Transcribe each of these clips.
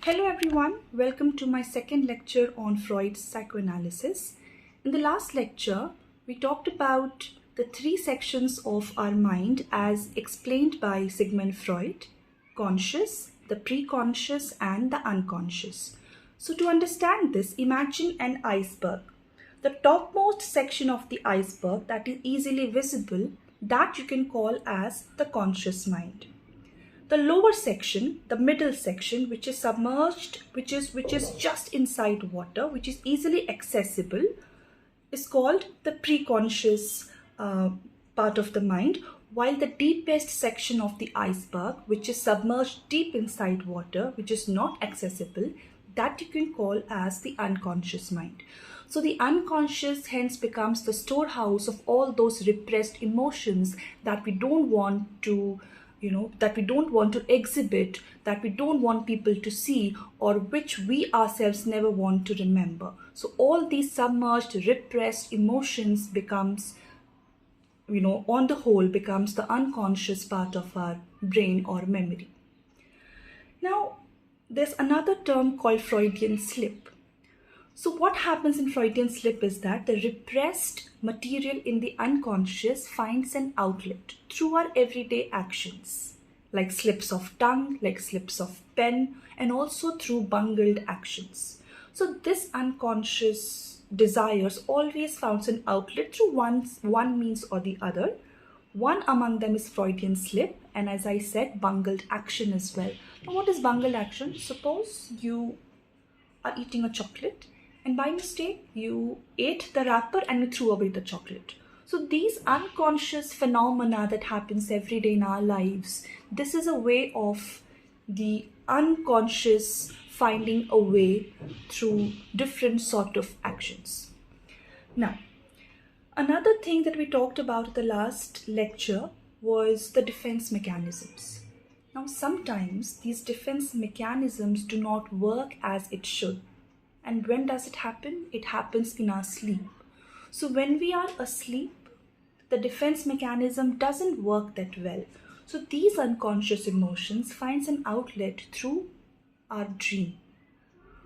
Hello everyone, welcome to my second lecture on Freud's psychoanalysis. In the last lecture, we talked about the three sections of our mind as explained by Sigmund Freud: conscious, the preconscious and the unconscious. So to understand this, imagine an iceberg. The topmost section of the iceberg that is easily visible, that you can call as the conscious mind. The lower section, the middle section, which is submerged, which is just inside water, which is easily accessible, is called the preconscious part of the mind, while the deepest section of the iceberg, which is submerged deep inside water, which is not accessible, that you can call as the unconscious mind. So the unconscious hence becomes the storehouse of all those repressed emotions that we don't want to that we don't want to exhibit, that we don't want people to see, or which we ourselves never want to remember. So all these submerged, repressed emotions becomes, on the whole, becomes the unconscious part of our brain or memory. Now, there's another term called Freudian slip. So what happens in Freudian slip is that the repressed material in the unconscious finds an outlet through our everyday actions, like slips of tongue, like slips of pen, and also through bungled actions. So this unconscious desires always finds an outlet through one means or the other. One among them is Freudian slip, and as I said, bungled action as well. Now what is bungled action? Suppose you are eating a chocolate, and by mistake, you ate the wrapper and you threw away the chocolate. So these unconscious phenomena that happens every day in our lives, this is a way of the unconscious finding a way through different sort of actions. Now, another thing that we talked about in the last lecture was the defense mechanisms. Now, sometimes these defense mechanisms do not work as it should. And when does it happen? It happens in our sleep. So when we are asleep, the defense mechanism doesn't work that well. So these unconscious emotions finds an outlet through our dream.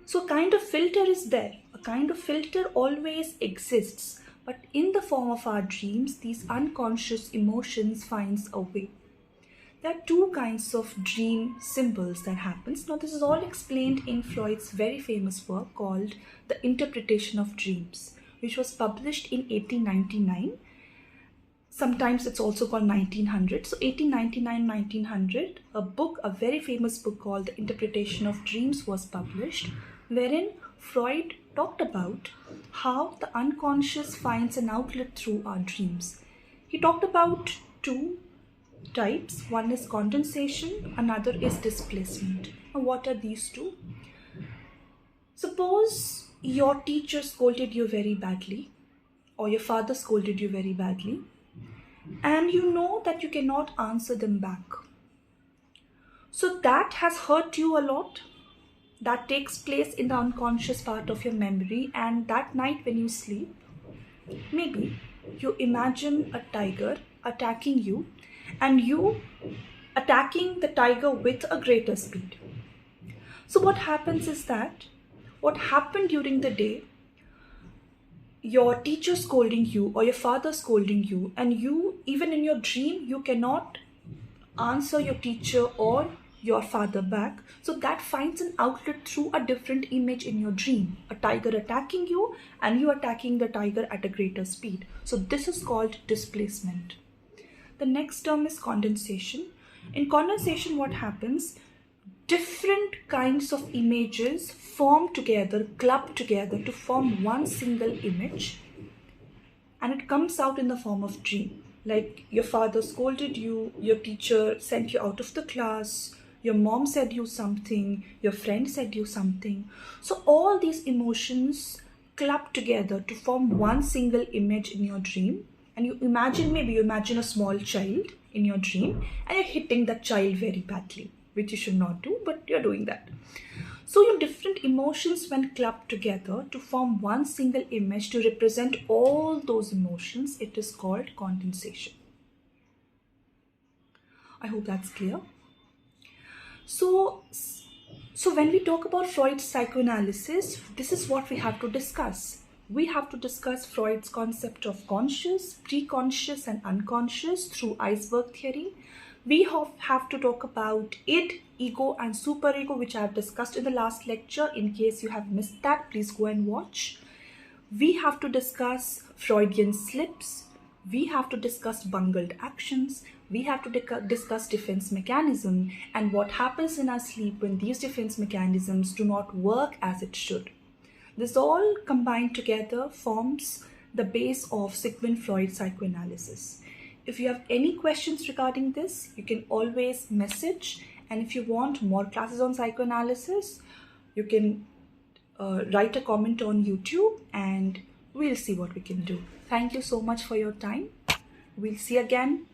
So a kind of filter is there. A kind of filter always exists. But in the form of our dreams, these unconscious emotions finds a way. There are two kinds of dream symbols that happens. Now this is all explained in Freud's very famous work called The Interpretation of Dreams, which was published in 1899. Sometimes it's also called 1900. So 1899-1900, a very famous book called The Interpretation of Dreams was published, wherein Freud talked about how the unconscious finds an outlet through our dreams. He talked about two types. One is condensation, another is displacement. Now what are these two? Suppose your teacher scolded you very badly, or your father scolded you very badly, and you know that you cannot answer them back. So that has hurt you a lot. That takes place in the unconscious part of your memory, and that night when you sleep, maybe you imagine a tiger attacking you, and you attacking the tiger with a greater speed. So what happens is that what happened during the day, your teacher scolding you or your father scolding you, and you, even in your dream, you cannot answer your teacher or your father back. So that finds an outlet through a different image in your dream. A tiger attacking you and you attacking the tiger at a greater speed. So this is called displacement. The next term is condensation. In condensation, what happens? Different kinds of images form together, club together to form one single image, and it comes out in the form of dream. Like your father scolded you, your teacher sent you out of the class, your mom said you something, your friend said you something. So all these emotions club together to form one single image in your dream. And maybe you imagine a small child in your dream and you're hitting that child very badly, which you should not do, but you're doing that. So your different emotions when clubbed together to form one single image to represent all those emotions, it is called condensation. I hope that's clear. So So when we talk about Freud's psychoanalysis, this is what we have to discuss. We have to discuss Freud's concept of conscious, preconscious and unconscious through iceberg theory. We have to talk about id, ego and superego, which I have discussed in the last lecture. In case you have missed that, please go and watch. We have to discuss Freudian slips. We have to discuss bungled actions. We have to discuss defense mechanism and what happens in our sleep when these defense mechanisms do not work as it should. This all combined together forms the base of Sigmund Freud's psychoanalysis. If you have any questions regarding this, you can always message. And if you want more classes on psychoanalysis, you can write a comment on YouTube and we'll see what we can do. Thank you so much for your time. We'll see you again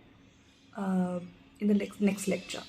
in the next lecture.